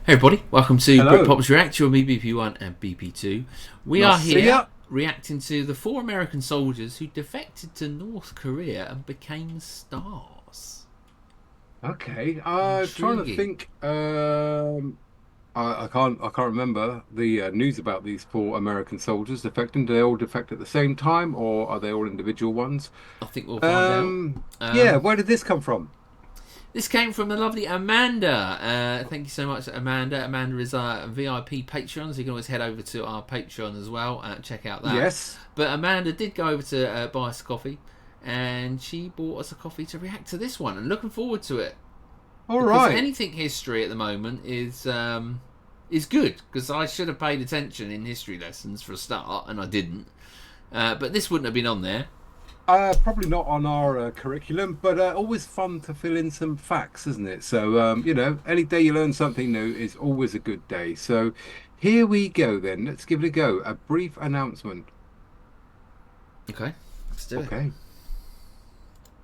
Hey everybody, welcome to Hello. BRIT React, with me BP1 and BP2. We are here reacting to the 4 American soldiers who defected to North Korea and became stars. Okay, I'm trying to think. I can't remember the news about these 4 American soldiers defecting. Do they all defect at the same time, or are they all individual ones? I think we'll find out. Yeah, where did this come from? This came from the lovely Amanda. Thank you so much, Amanda. Amanda is a VIP Patreon, so you can always head over to our Patreon as well and check out that. Yes. But Amanda did go over to buy us a coffee, and she bought us a coffee to react to this one, and looking forward to it. All right. Anything history at the moment is good, because I should have paid attention in history lessons for a start, and I didn't. But this wouldn't have been on there. Probably not on our curriculum, but always fun to fill in some facts, isn't it? So, you know, any day you learn something new is always a good day. So here we go then. Let's give it a go. A brief announcement. Okay, let's do it. Okay.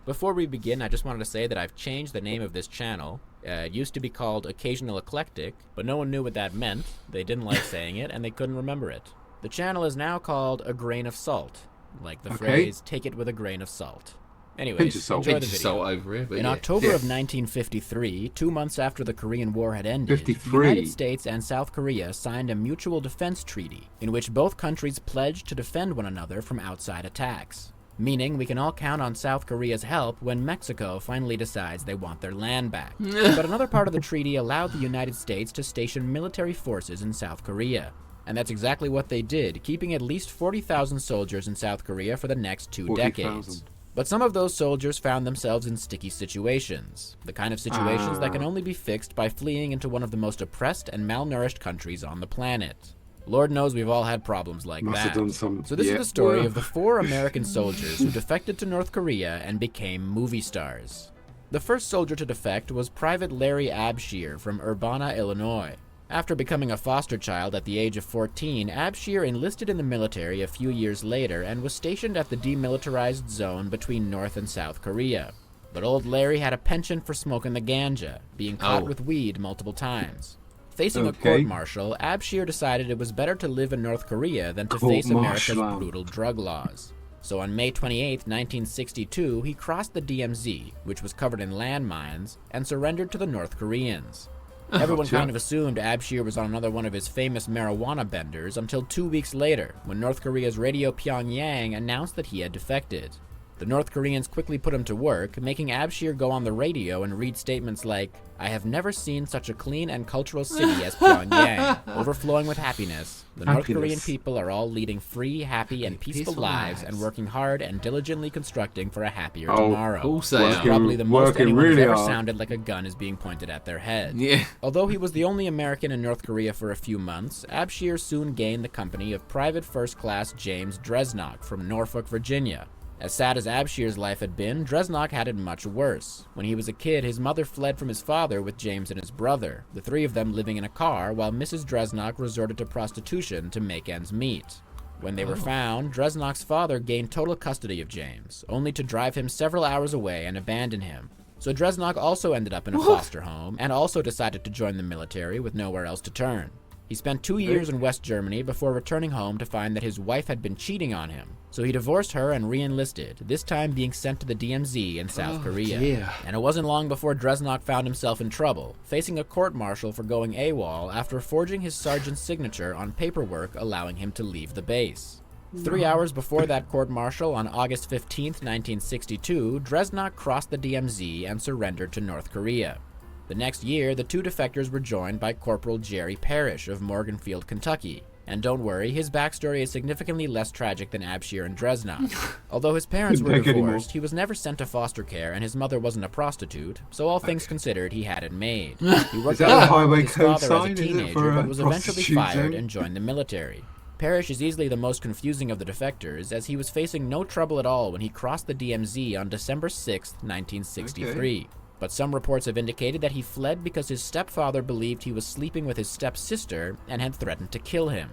Before we begin, I just wanted to say that I've changed the name of this channel. It used to be called Occasional Eclectic, but no one knew what that meant. They didn't like saying it, and they couldn't remember it. The channel is now called A Grain of Salt. Like the phrase, take it with a grain of salt. Anyways, enjoy the video. Salt over here, but in October of 1953, 2 months after the Korean War had ended, 53. the United States and South Korea signed a mutual defense treaty in which both countries pledged to defend one another from outside attacks. Meaning we can all count on South Korea's help when Mexico finally decides they want their land back. But another part of the treaty allowed the United States to station military forces in South Korea. And that's exactly what they did, keeping at least 40,000 soldiers in South Korea for the next 2 decades. But some of those soldiers found themselves in sticky situations, the kind of situations that can only be fixed by fleeing into one of the most oppressed and malnourished countries on the planet. Lord knows we've all had problems like that. So this is the story of the 4 American soldiers who defected to North Korea and became movie stars. The first soldier to defect was Private Larry Abshire from Urbana, Illinois. After becoming a foster child at the age of 14, Abshire enlisted in the military a few years later and was stationed at the demilitarized zone between North and South Korea. But old Larry had a penchant for smoking the ganja, being caught with weed multiple times. Facing a court-martial, Abshire decided it was better to live in North Korea than to face America's brutal drug laws. So on May 28, 1962, he crossed the DMZ, which was covered in landmines, and surrendered to the North Koreans. Everyone kind of assumed Abshire was on another one of his famous marijuana benders until 2 weeks later, when North Korea's Radio Pyongyang announced that he had defected. The North Koreans quickly put him to work, making Abshire go on the radio and read statements like, "I have never seen such a clean and cultural city as Pyongyang, overflowing with happiness. The North Korean people are all leading free, happy, and peaceful lives and working hard and diligently constructing for a happier tomorrow." Probably the most anyone has ever sounded like a gun is being pointed at their head. Although he was the only American in North Korea for a few months, Abshire soon gained the company of Private First Class James Dresnock from Norfolk, Virginia. As sad as Abshire's life had been, Dresnock had it much worse. When he was a kid, his mother fled from his father with James and his brother, the 3 of them living in a car, while Mrs. Dresnock resorted to prostitution to make ends meet. When they were found, Dresnock's father gained total custody of James, only to drive him several hours away and abandon him. So Dresnock also ended up in a foster home, and also decided to join the military with nowhere else to turn. He spent 2 years in West Germany before returning home to find that his wife had been cheating on him. So he divorced her and re-enlisted, this time being sent to the DMZ in South Korea. And it wasn't long before Dresnock found himself in trouble, facing a court-martial for going AWOL after forging his sergeant's signature on paperwork allowing him to leave the base. 3 hours before that court-martial on August 15, 1962, Dresnock crossed the DMZ and surrendered to North Korea. The next year, the 2 defectors were joined by Corporal Jerry Parrish of Morganfield, Kentucky. And don't worry, his backstory is significantly less tragic than Abshire and Dresnock. Although his parents were divorced, he was never sent to foster care and his mother wasn't a prostitute, so all things considered, he had it made. He worked with his father as a teenager, but was eventually fired and joined the military. Parrish is easily the most confusing of the defectors, as he was facing no trouble at all when he crossed the DMZ on December 6, 1963. But some reports have indicated that he fled because his stepfather believed he was sleeping with his stepsister and had threatened to kill him.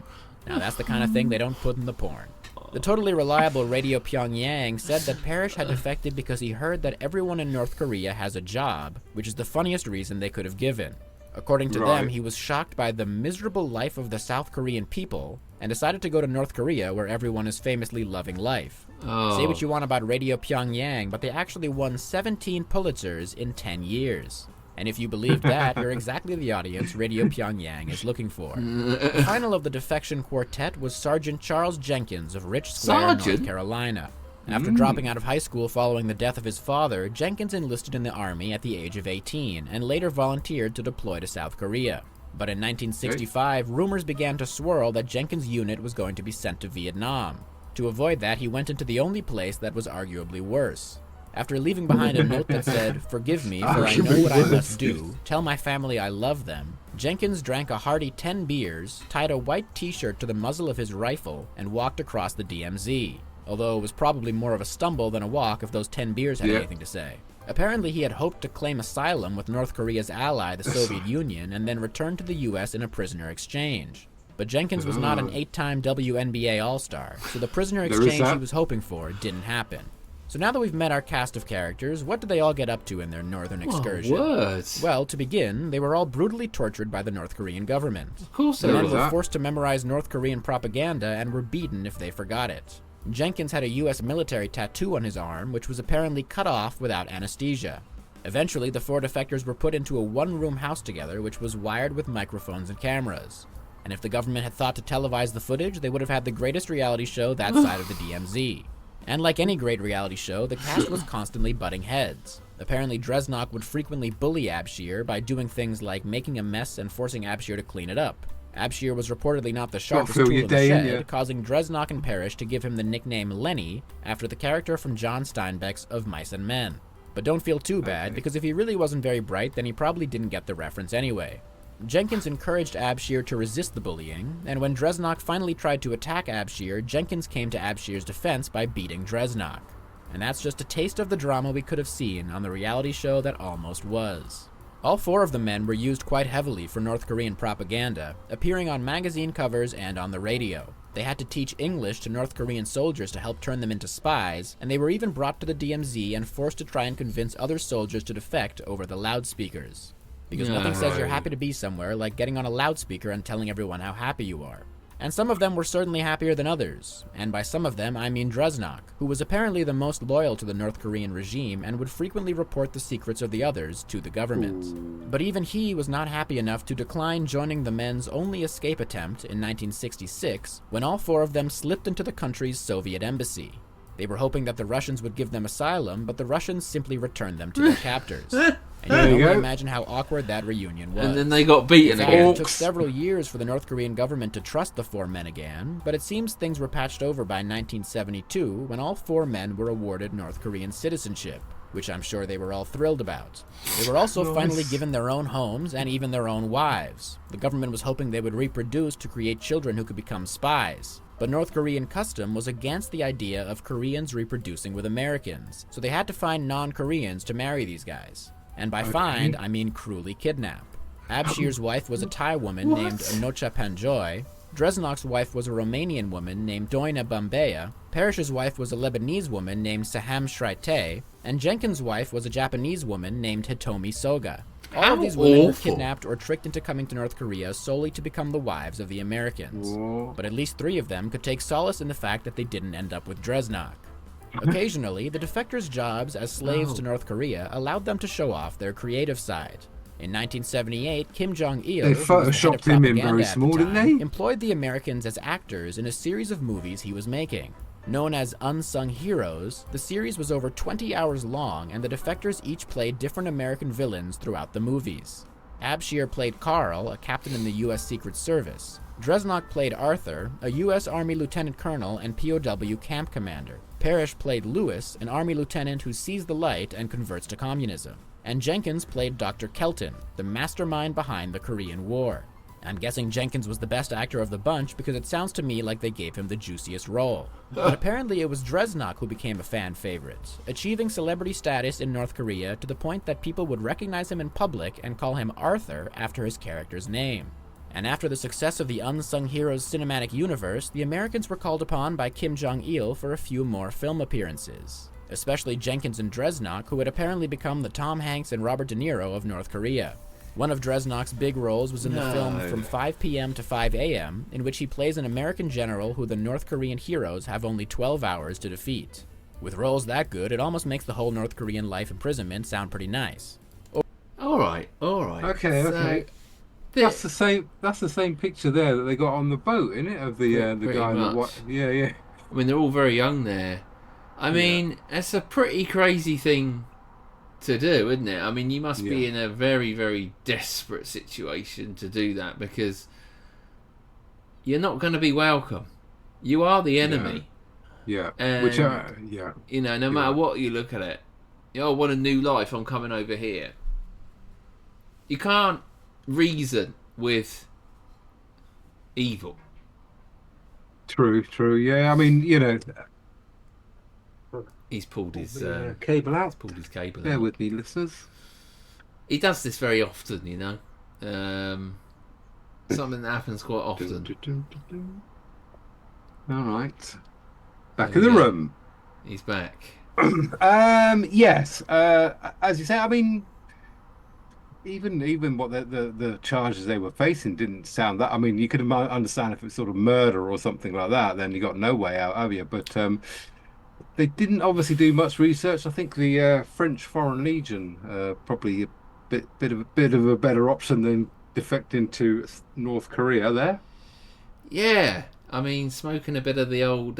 Now that's the kind of thing they don't put in the porn. The totally reliable Radio Pyongyang said that Parrish had defected because he heard that everyone in North Korea has a job, which is the funniest reason they could have given. According to them, he was shocked by the miserable life of the South Korean people and decided to go to North Korea, where everyone is famously loving life. Say what you want about Radio Pyongyang, but they actually won 17 Pulitzers in 10 years. And if you believe that, you're exactly the audience Radio Pyongyang is looking for. The final of the defection quartet was Sergeant Charles Jenkins of Rich Square, North Carolina. After dropping out of high school following the death of his father, Jenkins enlisted in the Army at the age of 18 and later volunteered to deploy to South Korea. But in 1965, rumors began to swirl that Jenkins' unit was going to be sent to Vietnam. To avoid that, he went into the only place that was arguably worse. After leaving behind a note that said, "Forgive me, for I know what I must do. Tell my family I love them," Jenkins drank a hearty 10 beers, tied a white t-shirt to the muzzle of his rifle, and walked across the DMZ. Although it was probably more of a stumble than a walk if those 10 beers had anything to say. Apparently he had hoped to claim asylum with North Korea's ally, the Soviet Union, and then return to the US in a prisoner exchange. But Jenkins was not an 8-time WNBA All-Star, so the prisoner exchange he was hoping for didn't happen. So now that we've met our cast of characters, what did they all get up to in their northern excursion? Well, to begin, they were all brutally tortured by the North Korean government. Of course they were. The men were forced to memorize North Korean propaganda and were beaten if they forgot it. Jenkins had a US military tattoo on his arm, which was apparently cut off without anesthesia. Eventually, the 4 defectors were put into a one-room house together, which was wired with microphones and cameras. And if the government had thought to televise the footage, they would have had the greatest reality show that side of the DMZ. And like any great reality show, the cast was constantly butting heads. Apparently, Dresnok would frequently bully Abshir by doing things like making a mess and forcing Abshir to clean it up. Abshir was reportedly not the sharpest tool in the shed, causing Dresnok and Parrish to give him the nickname Lenny, after the character from John Steinbeck's Of Mice and Men. But don't feel too bad, because if he really wasn't very bright, then he probably didn't get the reference anyway. Jenkins encouraged Abshir to resist the bullying, and when Dresnok finally tried to attack Abshir, Jenkins came to Abshir's defense by beating Dresnok. And that's just a taste of the drama we could have seen on the reality show that almost was. All 4 of the men were used quite heavily for North Korean propaganda, appearing on magazine covers and on the radio. They had to teach English to North Korean soldiers to help turn them into spies, and they were even brought to the DMZ and forced to try and convince other soldiers to defect over the loudspeakers. Because nothing says you're happy to be somewhere like getting on a loudspeaker and telling everyone how happy you are. And some of them were certainly happier than others, and by some of them I mean Dresnok, who was apparently the most loyal to the North Korean regime and would frequently report the secrets of the others to the government. But even he was not happy enough to decline joining the men's only escape attempt in 1966, when all 4 of them slipped into the country's Soviet embassy. They were hoping that the Russians would give them asylum, but the Russians simply returned them to their captors. And you can only imagine how awkward that reunion was. And then they got beaten again. It took several years for the North Korean government to trust the 4 men again, but it seems things were patched over by 1972 when all 4 men were awarded North Korean citizenship, which I'm sure they were all thrilled about. They were also finally given their own homes and even their own wives. The government was hoping they would reproduce to create children who could become spies. But North Korean custom was against the idea of Koreans reproducing with Americans, so they had to find non-Koreans to marry these guys. And by find, I mean cruelly kidnap. Abshir's wife was a Thai woman named Anocha Panjoy. Dresnok's wife was a Romanian woman named Doina Bambea. Parrish's wife was a Lebanese woman named Saham Shraite. And Jenkins' wife was a Japanese woman named Hitomi Soga. All of these women were kidnapped or tricked into coming to North Korea solely to become the wives of the Americans. But at least 3 of them could take solace in the fact that they didn't end up with Dresnok. Occasionally, the defectors' jobs as slaves to North Korea allowed them to show off their creative side. In 1978, Kim Jong-il, they photoshopped him in very small, didn't they? Employed the Americans as actors in a series of movies he was making. Known as Unsung Heroes, the series was over 20 hours long, and the defectors each played different American villains throughout the movies. Abshir played Carl, a captain in the U.S. Secret Service. Dresnok played Arthur, a U.S. Army lieutenant colonel and POW camp commander. Parrish played Lewis, an Army lieutenant who sees the light and converts to communism. And Jenkins played Dr. Kelton, the mastermind behind the Korean War. I'm guessing Jenkins was the best actor of the bunch because it sounds to me like they gave him the juiciest role. But apparently it was Dresnok who became a fan favorite, achieving celebrity status in North Korea to the point that people would recognize him in public and call him Arthur after his character's name. And after the success of the Unsung Heroes cinematic universe, the Americans were called upon by Kim Jong-il for a few more film appearances, especially Jenkins and Dresnok, who had apparently become the Tom Hanks and Robert De Niro of North Korea. One of Dresnok's big roles was in the film From 5 p.m. to 5 a.m., in which he plays an American general who the North Korean heroes have only 12 hours to defeat. With roles that good, it almost makes the whole North Korean life imprisonment sound pretty nice. Alright. Okay. That's the same picture there that they got on the boat, isn't it? Of the guy in the white. Yeah. I mean, they're all very young there. I mean, it's a pretty crazy thing to do, isn't it? I mean, you must be in a very, very desperate situation to do that, because you're not going to be welcome. You are the enemy. Yeah. And, yeah. You know, no matter what you look at it, I want a new life, I'm coming over here. You can't reason with evil. True. Yeah, I mean, He's pulled his cable out. He's pulled his cable Bear out. with me, listeners. He does this very often, something that happens quite often. All right. Back in the room. He's back. Yes. As you say, I mean, even what the charges they were facing didn't sound that. I mean, you could understand if it was sort of murder or something like that, then you got no way out, have you? But they didn't obviously do much research. I think the French Foreign Legion probably a bit of a better option than defecting to North Korea there. Yeah, I mean, smoking a bit of the old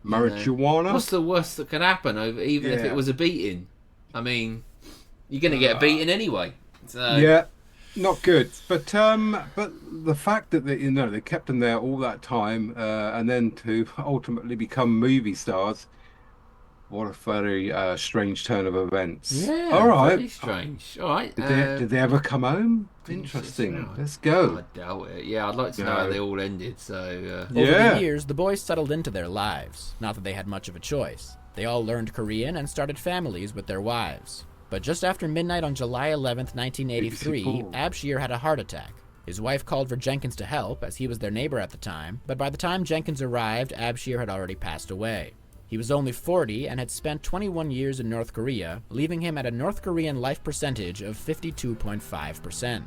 marijuana. What's the worst that could happen? Even if it was a beating. I mean, you're going to get a beating anyway. So. Yeah, not good. But the fact that they kept them there all that time, and then to ultimately become movie stars. What a very strange turn of events. Yeah, all right. Very strange. All right. Did they ever come home? Interesting. Let's go. I doubt it. Yeah, I'd like to know how they all ended. So Over the years, the boys settled into their lives. Not that they had much of a choice. They all learned Korean and started families with their wives. But just after midnight on July 11th, 1983, Abshir had a heart attack. His wife called for Jenkins to help, as he was their neighbor at the time, but by the time Jenkins arrived, Abshir had already passed away. He was only 40 and had spent 21 years in North Korea, leaving him at a North Korean life percentage of 52.5%.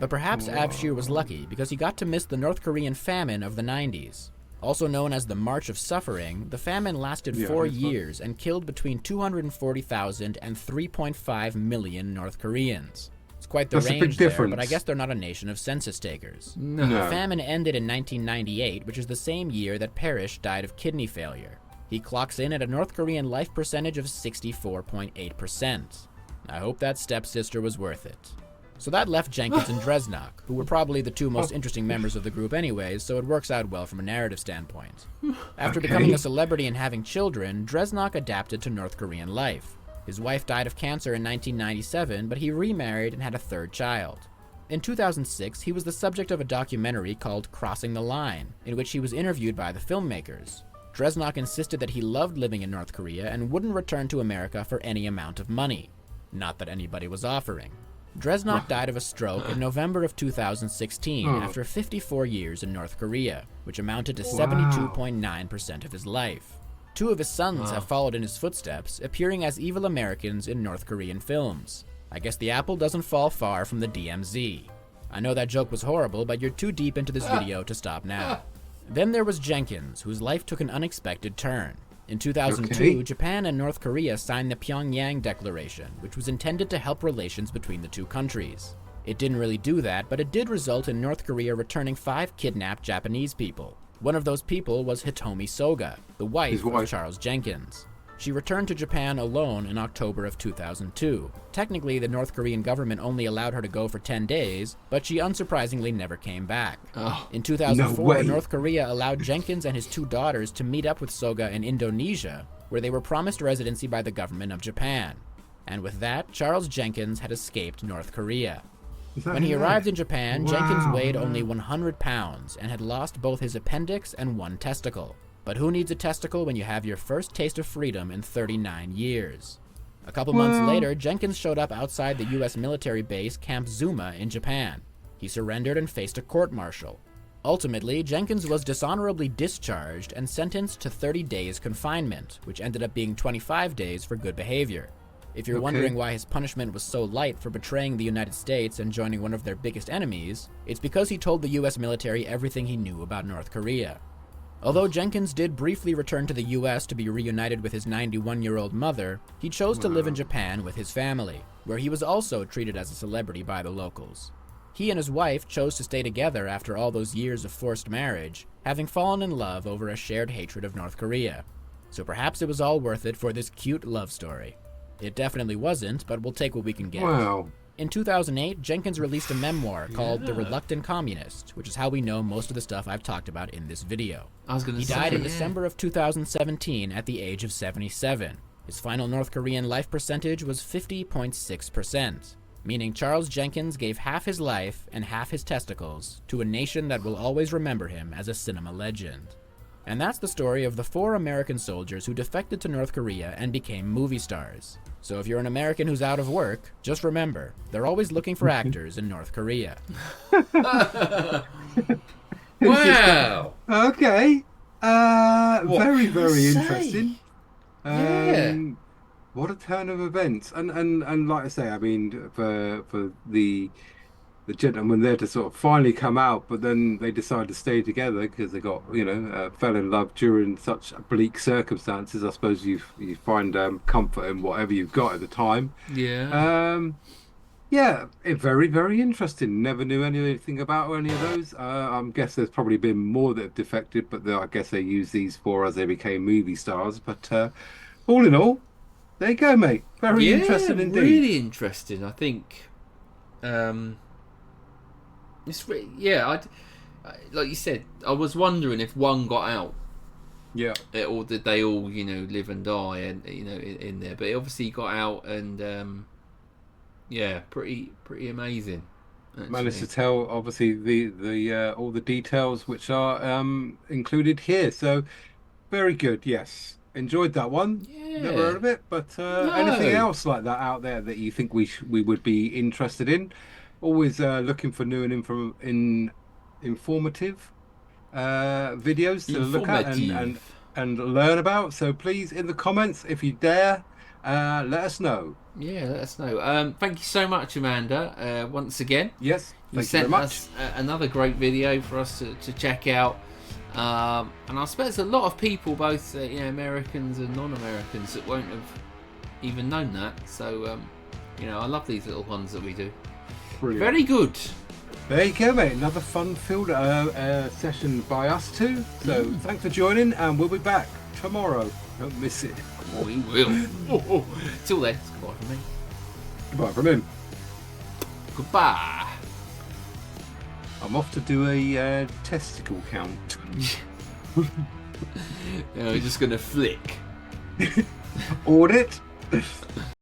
But perhaps Abshir was lucky because he got to miss the North Korean famine of the 90s. Also known as the March of Suffering, the famine lasted 4 years and killed between 240,000 and 3.5 million North Koreans. It's quite the range there, but I guess they're not a nation of census takers. No. The famine ended in 1998, which is the same year that Parrish died of kidney failure. He clocks in at a North Korean life percentage of 64.8%. I hope that stepsister was worth it. So that left Jenkins and Dresnok, who were probably the two most interesting members of the group anyways, so it works out well from a narrative standpoint. After becoming a celebrity and having children, Dresnok adapted to North Korean life. His wife died of cancer in 1997, but he remarried and had a third child. In 2006, he was the subject of a documentary called Crossing the Line, in which he was interviewed by the filmmakers. Dresnok insisted that he loved living in North Korea and wouldn't return to America for any amount of money. Not that anybody was offering. Dresnok died of a stroke in November of 2016 after 54 years in North Korea, which amounted to 72.9% of his life. Two of his sons have followed in his footsteps, appearing as evil Americans in North Korean films. I guess the apple doesn't fall far from the DMZ. I know that joke was horrible, but you're too deep into this video to stop now. Then there was Jenkins, whose life took an unexpected turn. In 2002, Japan and North Korea signed the Pyongyang Declaration, which was intended to help relations between the two countries. It didn't really do that, but it did result in North Korea returning 5 kidnapped Japanese people. One of those people was Hitomi Soga, the wife of Charles Jenkins. She returned to Japan alone in October of 2002. Technically, the North Korean government only allowed her to go for 10 days, but she unsurprisingly never came back. In 2004, North Korea allowed Jenkins and his 2 daughters to meet up with Soga in Indonesia, where they were promised residency by the government of Japan. And with that, Charles Jenkins had escaped North Korea. When he arrived in Japan, Jenkins weighed only 100 pounds and had lost both his appendix and 1 testicle. But who needs a testicle when you have your first taste of freedom in 39 years? A couple months later, Jenkins showed up outside the U.S. military base Camp Zuma in Japan. He surrendered and faced a court-martial. Ultimately, Jenkins was dishonorably discharged and sentenced to 30 days confinement, which ended up being 25 days for good behavior. If you're wondering why his punishment was so light for betraying the United States and joining one of their biggest enemies, it's because he told the US military everything he knew about North Korea. Although Jenkins did briefly return to the US to be reunited with his 91-year-old mother, he chose to live in Japan with his family, where he was also treated as a celebrity by the locals. He and his wife chose to stay together after all those years of forced marriage, having fallen in love over a shared hatred of North Korea. So perhaps it was all worth it for this cute love story. It definitely wasn't, but we'll take what we can get. Wow. In 2008, Jenkins released a memoir called The Reluctant Communist, which is how we know most of the stuff I've talked about in this video. He died in December of 2017 at the age of 77. His final North Korean life percentage was 50.6%, meaning Charles Jenkins gave half his life and half his testicles to a nation that will always remember him as a cinema legend. And that's the story of the 4 American soldiers who defected to North Korea and became movie stars. So if you're an American who's out of work, just remember, they're always looking for actors in North Korea. Wow! Okay. Very, very interesting. What a turn of events. And like I say, I mean, for the gentleman there to sort of finally come out, but then they decide to stay together because they got, fell in love during such bleak circumstances. I suppose you find comfort in whatever you've got at the time. Yeah. Very, very interesting. Never knew anything about any of those. I guess there's probably been more that have defected, but I guess they use these 4 as they became movie stars. But all in all, there you go, mate. Very interesting indeed. Really interesting. I think. Like you said, I was wondering if one got out. Yeah. Or did they all, live and die, and in there? But it obviously got out, and pretty amazing. Actually. Managed to tell, obviously, the all the details which are included here. So very good. Yes, enjoyed that one. Yeah. Never heard of it, but anything else like that out there that you think we would be interested in? Always looking for new and informative videos to look at and learn about. So please, in the comments, if you dare, let us know. Yeah, let us know. Thank you so much, Amanda, once again. Yes, you sent us another great video for us to check out. And I suppose a lot of people, both Americans and non-Americans, that won't have even known that. So, I love these little ones that we do. Brilliant. Very good. There you go, mate. Another fun-filled session by us too. So thanks for joining, and we'll be back tomorrow. Don't miss it. We will. Till then, it's goodbye from me. Goodbye from him. Goodbye. I'm off to do a testicle count. We're just going to flick. Audit.